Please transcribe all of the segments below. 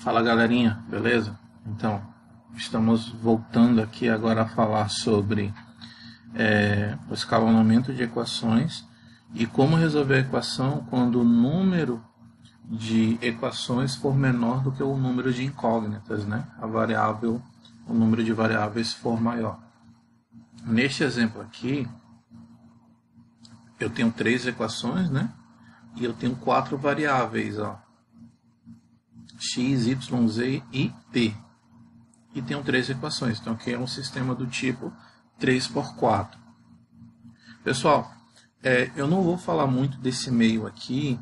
Fala galerinha, beleza? Então, estamos voltando aqui agora a falar sobre o escalonamento de equações e como resolver a equação quando o número de equações for menor do que o número de incógnitas, né? O número de variáveis for maior. Neste exemplo aqui, eu tenho 3 equações, né? E eu tenho 4 variáveis, ó. X, Y, Z e T. E tenho 3 equações. Então aqui é um sistema do tipo 3×4. Pessoal, eu não vou falar muito desse meio aqui,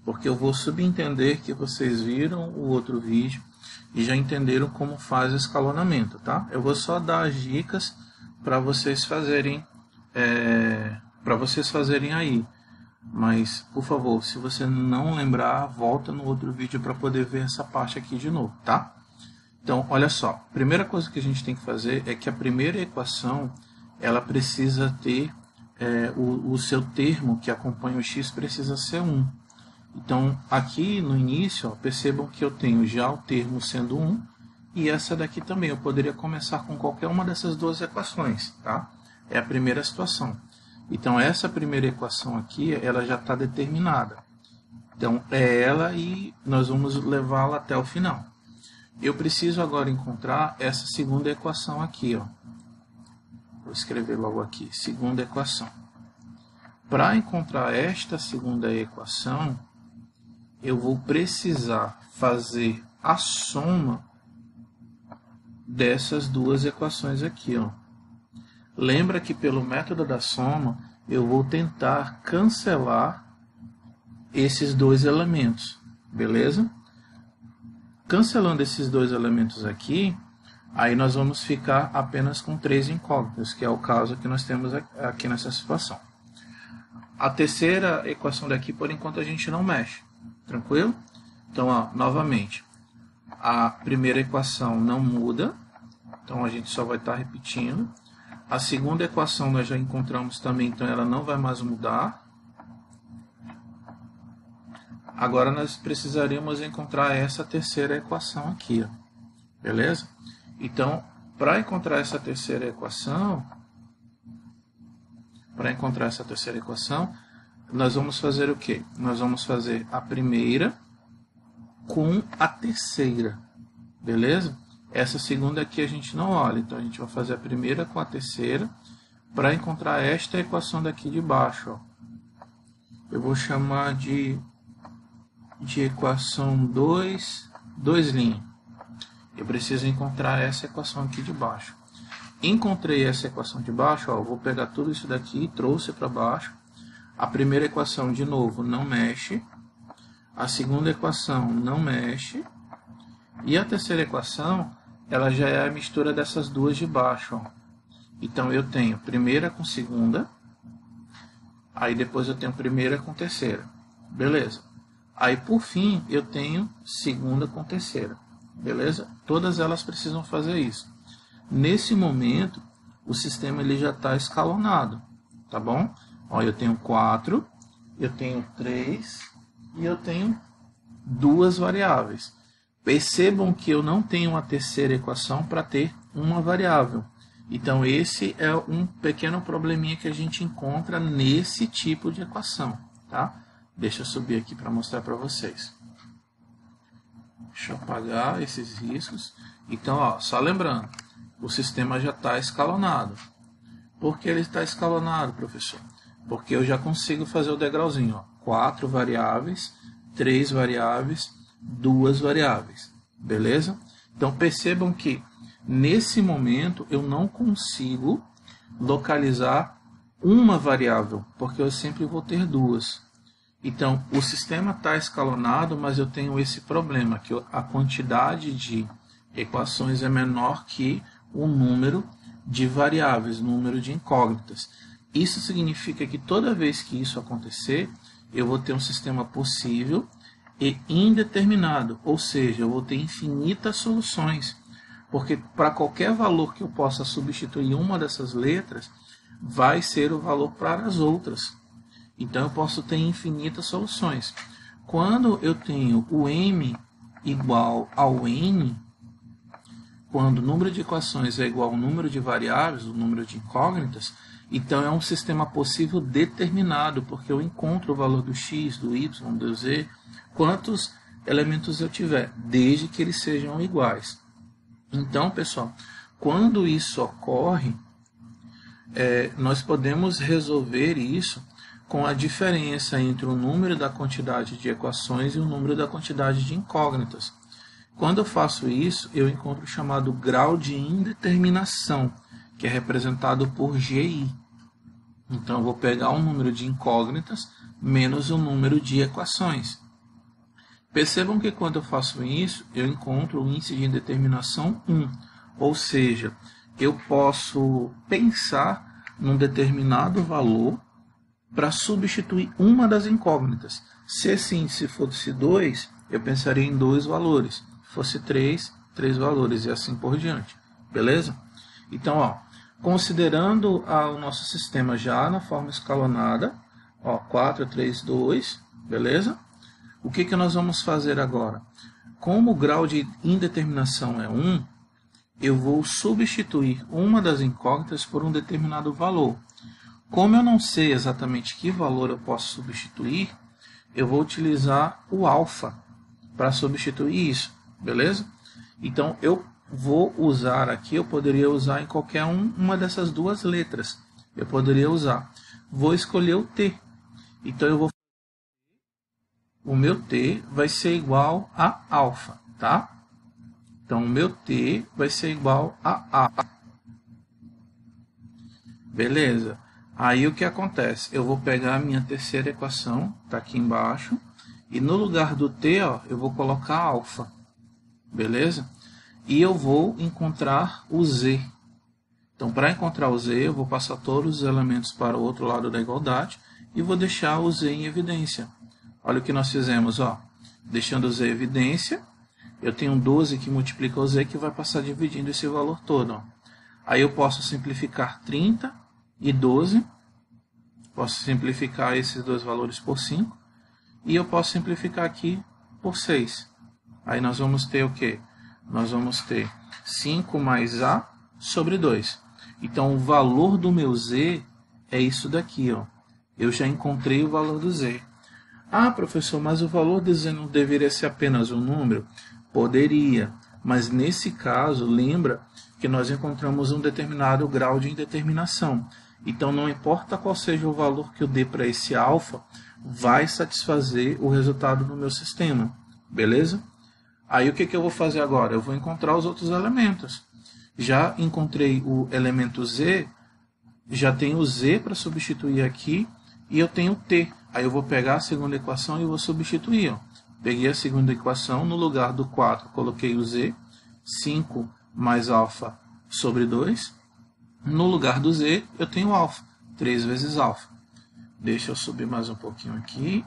porque eu vou subentender que vocês viram o outro vídeo e já entenderam como faz o escalonamento, tá? Eu vou só dar as dicas para vocês fazerem aí. Mas, por favor, se você não lembrar, volta no outro vídeo para poder ver essa parte aqui de novo, tá? Então, olha só. A primeira coisa que a gente tem que fazer é que a primeira equação, ela precisa ter o seu termo que acompanha o x precisa ser 1. Então, aqui no início, ó, percebam que eu tenho já o termo sendo 1 e essa daqui também. Eu poderia começar com qualquer uma dessas duas equações, tá? É a primeira situação. Então, essa primeira equação aqui, ela já está determinada. Então, é ela e nós vamos levá-la até o final. Eu preciso agora encontrar essa segunda equação aqui, ó. Vou escrever logo aqui, segunda equação. Para encontrar esta segunda equação, eu vou precisar fazer a soma dessas duas equações aqui, ó. Lembra que pelo método da soma, eu vou tentar cancelar esses dois elementos, beleza? Cancelando esses dois elementos aqui, aí nós vamos ficar apenas com 3 incógnitas, que é o caso que nós temos aqui nessa situação. A terceira equação daqui, por enquanto, a gente não mexe, tranquilo? Então, ó, novamente, a primeira equação não muda, então a gente só vai estar repetindo. A segunda equação nós já encontramos também, então ela não vai mais mudar. Agora nós precisaríamos encontrar essa terceira equação aqui, ó. Beleza? Então, para encontrar essa terceira equação, nós vamos fazer o quê? Nós vamos fazer a primeira com a terceira, beleza? Essa segunda aqui a gente não olha, então a gente vai fazer a primeira com a terceira para encontrar esta equação daqui de baixo, ó. Eu vou chamar de equação 2 'linha. Eu preciso encontrar essa equação aqui de baixo. Encontrei essa equação de baixo, ó, eu vou pegar tudo isso daqui e trouxe para baixo. A primeira equação, de novo, não mexe. A segunda equação não mexe. E a terceira equação, ela já é a mistura dessas duas de baixo, ó. Então, eu tenho primeira com segunda. Aí, depois eu tenho primeira com terceira. Beleza. Aí, por fim, eu tenho segunda com terceira. Beleza? Todas elas precisam fazer isso. Nesse momento, o sistema ele já está escalonado. Tá bom? Ó, eu tenho 4, eu tenho 3 e eu tenho 2 variáveis. Percebam que eu não tenho uma terceira equação para ter uma variável. Então, esse é um pequeno probleminha que a gente encontra nesse tipo de equação. Tá? Deixa eu subir aqui para mostrar para vocês. Deixa eu apagar esses riscos. Então, ó, só lembrando, o sistema já está escalonado. Por que ele está escalonado, professor? Porque eu já consigo fazer o degrauzinho. Ó, 4 variáveis, 3 variáveis, 2 variáveis. Beleza? Então, percebam que, nesse momento, eu não consigo localizar uma variável, porque eu sempre vou ter 2. Então, o sistema está escalonado, mas eu tenho esse problema, que a quantidade de equações é menor que o número de variáveis, o número de incógnitas. Isso significa que toda vez que isso acontecer, eu vou ter um sistema possível e indeterminado, ou seja, eu vou ter infinitas soluções, porque para qualquer valor que eu possa substituir uma dessas letras, vai ser o valor para as outras. Então, eu posso ter infinitas soluções. Quando eu tenho o m igual ao n, quando o número de equações é igual ao número de variáveis, o número de incógnitas, então é um sistema possível determinado, porque eu encontro o valor do x, do y, do z, quantos elementos eu tiver, desde que eles sejam iguais. Então, pessoal, quando isso ocorre, nós podemos resolver isso com a diferença entre o número da quantidade de equações e o número da quantidade de incógnitas. Quando eu faço isso, eu encontro o chamado grau de indeterminação, que é representado por GI. Então, eu vou pegar o número de incógnitas menos o número de equações. Percebam que quando eu faço isso, eu encontro o índice de indeterminação 1. Ou seja, eu posso pensar num determinado valor para substituir uma das incógnitas. Se esse índice fosse 2, eu pensaria em 2 valores. Se fosse 3, 3 valores e assim por diante. Beleza? Então, considerando o nosso sistema já na forma escalonada, 4, 3, 2, beleza? O que nós vamos fazer agora? Como o grau de indeterminação é 1, eu vou substituir uma das incógnitas por um determinado valor. Como eu não sei exatamente que valor eu posso substituir, eu vou utilizar o alfa para substituir isso, beleza? Então, eu vou usar aqui, eu poderia usar em qualquer uma dessas duas letras. Eu poderia usar. Vou escolher o t. Então, o meu t vai ser igual a alfa, tá? Então, o meu t vai ser igual a A. Beleza. Aí, o que acontece? Eu vou pegar a minha terceira equação, está aqui embaixo, e no lugar do t, eu vou colocar alfa. Beleza? E eu vou encontrar o z. Então, para encontrar o z, eu vou passar todos os elementos para o outro lado da igualdade e vou deixar o z em evidência. Olha o que nós fizemos, deixando o z em evidência, eu tenho 12 que multiplica o z, que vai passar dividindo esse valor todo. Aí eu posso simplificar 30 e 12, posso simplificar esses dois valores por 5, e eu posso simplificar aqui por 6. Aí nós vamos ter o quê? Nós vamos ter 5 mais A sobre 2. Então, o valor do meu z é isso daqui. Eu já encontrei o valor do z. Ah, professor, mas o valor do z não deveria ser apenas um número? Poderia, mas nesse caso, lembra que nós encontramos um determinado grau de indeterminação. Então, não importa qual seja o valor que eu dê para esse alfa, vai satisfazer o resultado do meu sistema. Beleza? Aí, o que eu vou fazer agora? Eu vou encontrar os outros elementos. Já encontrei o elemento z, já tenho o z para substituir aqui, e eu tenho o t. Aí eu vou pegar a segunda equação e vou substituir. Peguei a segunda equação, no lugar do 4 coloquei o z, 5 mais alfa sobre 2. No lugar do z eu tenho alfa, 3 vezes alfa. Deixa eu subir mais um pouquinho aqui.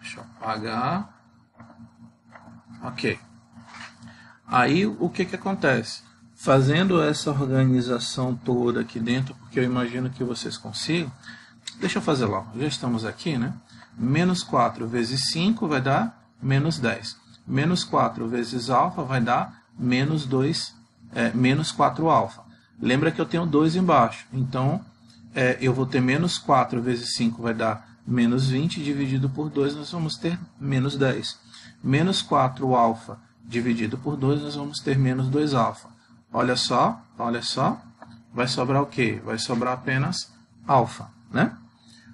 Deixa eu apagar. Ok. Aí o que acontece? Fazendo essa organização toda aqui dentro, porque eu imagino que vocês consigam. Deixa eu fazer logo. Já estamos aqui, né? Menos 4 vezes 5 vai dar menos 10. Menos 4 vezes alfa vai dar menos 4 alfa. Lembra que eu tenho 2 embaixo. Então, eu vou ter menos 4 vezes 5 vai dar menos 20. Dividido por 2, nós vamos ter menos 10. Menos 4 alfa dividido por 2, nós vamos ter menos 2 alfa. Olha só. Vai sobrar o quê? Vai sobrar apenas alfa, né?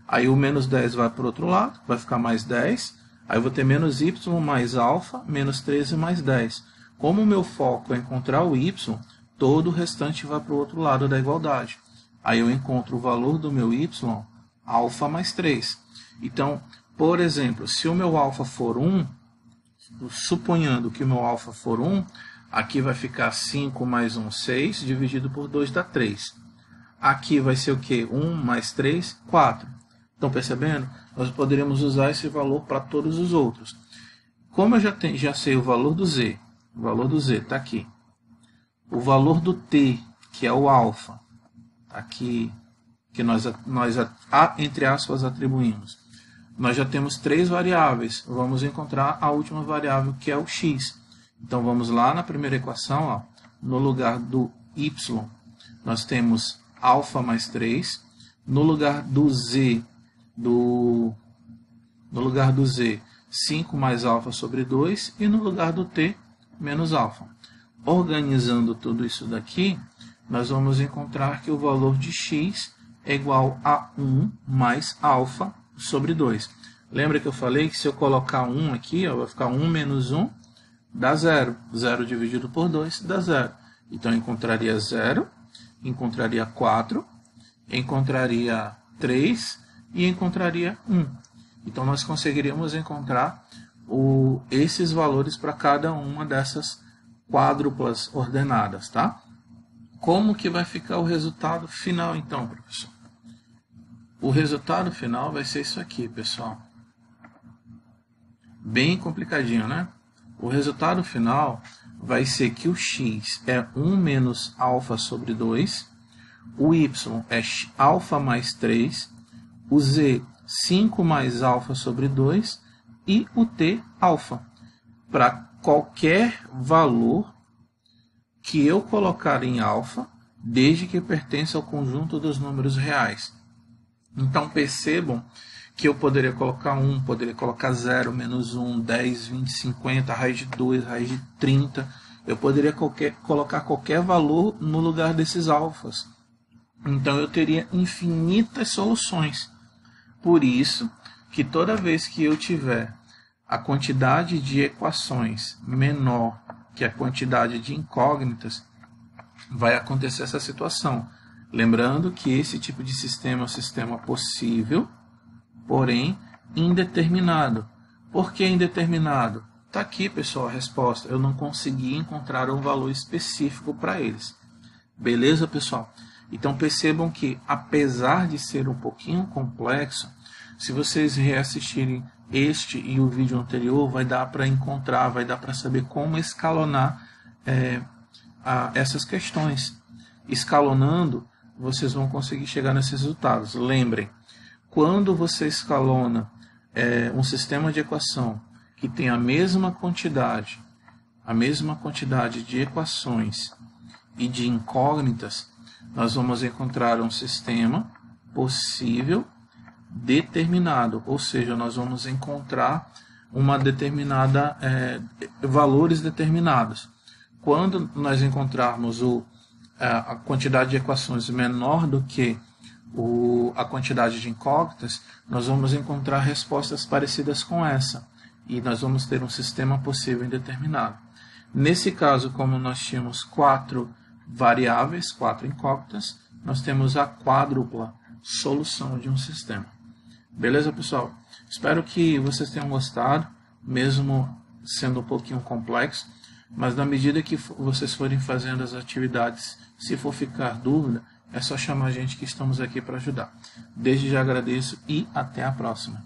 Aí o menos 10 vai para o outro lado, vai ficar mais 10. Aí eu vou ter menos y mais alfa, menos 13 mais 10. Como o meu foco é encontrar o y, todo o restante vai para o outro lado da igualdade. Aí eu encontro o valor do meu y, alfa mais 3. Então, por exemplo, se o meu alfa for 1, suponhando que o meu alfa for 1, aqui vai ficar 5 mais 1, 6, dividido por 2 dá 3. Aqui vai ser o quê? 1 mais 3, 4. Estão percebendo? Nós poderíamos usar esse valor para todos os outros. Como eu já sei o valor do z está aqui. O valor do t, que é o alfa, está aqui, que nós entre aspas, atribuímos. nós já temos 3 variáveis. Vamos encontrar a última variável, que é o x. Então, vamos lá na primeira equação, ó, no lugar do y, nós temos alfa mais 3. No lugar do z, 5 mais alfa sobre 2. E no lugar do t, menos alfa. Organizando tudo isso daqui, nós vamos encontrar que o valor de x é igual a 1 mais alfa sobre 2. Lembra que eu falei que se eu colocar 1 aqui, ó, vai ficar 1 menos 1, dá 0. 0 dividido por 2 dá 0. Então, eu encontraria 0, encontraria 4, encontraria 3 e encontraria 1. Então, nós conseguiríamos encontrar esses valores para cada uma dessas quádruplas ordenadas, tá? Como que vai ficar o resultado final, então, professor? O resultado final vai ser isso aqui, pessoal. Bem complicadinho, né? O resultado final vai ser que o x é 1 menos alfa sobre 2, o y é alfa mais 3, o z 5 mais alfa sobre 2 e o t alfa. Para qualquer valor que eu colocar em alfa, desde que pertença ao conjunto dos números reais. Então, percebam que eu poderia colocar 1, poderia colocar 0, menos 1, 10, 20, 50, raiz de 2, raiz de 30. Eu poderia colocar qualquer valor no lugar desses alfas. Então, eu teria infinitas soluções. Por isso, que toda vez que eu tiver a quantidade de equações menor que a quantidade de incógnitas, vai acontecer essa situação. Lembrando que esse tipo de sistema é um sistema possível, porém indeterminado. Por que indeterminado? Está aqui, pessoal, a resposta. Eu não consegui encontrar um valor específico para eles. Beleza, pessoal? Então percebam que, apesar de ser um pouquinho complexo, se vocês reassistirem este e o vídeo anterior, vai dar para encontrar, vai dar para saber como escalonar essas questões. Escalonando, vocês vão conseguir chegar nesses resultados. Lembrem, quando você escalona um sistema de equação que tem a mesma quantidade de equações e de incógnitas, nós vamos encontrar um sistema possível determinado, ou seja, nós vamos encontrar uma determinada valores determinados. Quando nós encontrarmos a quantidade de equações menor do que a quantidade de incógnitas, nós vamos encontrar respostas parecidas com essa, e nós vamos ter um sistema possível indeterminado. Nesse caso, como nós tínhamos 4 variáveis, 4 incógnitas, nós temos a quádrupla solução de um sistema. Beleza, pessoal? Espero que vocês tenham gostado, mesmo sendo um pouquinho complexo, mas na medida que vocês forem fazendo as atividades, se for ficar dúvida, é só chamar a gente que estamos aqui para ajudar. Desde já agradeço e até a próxima.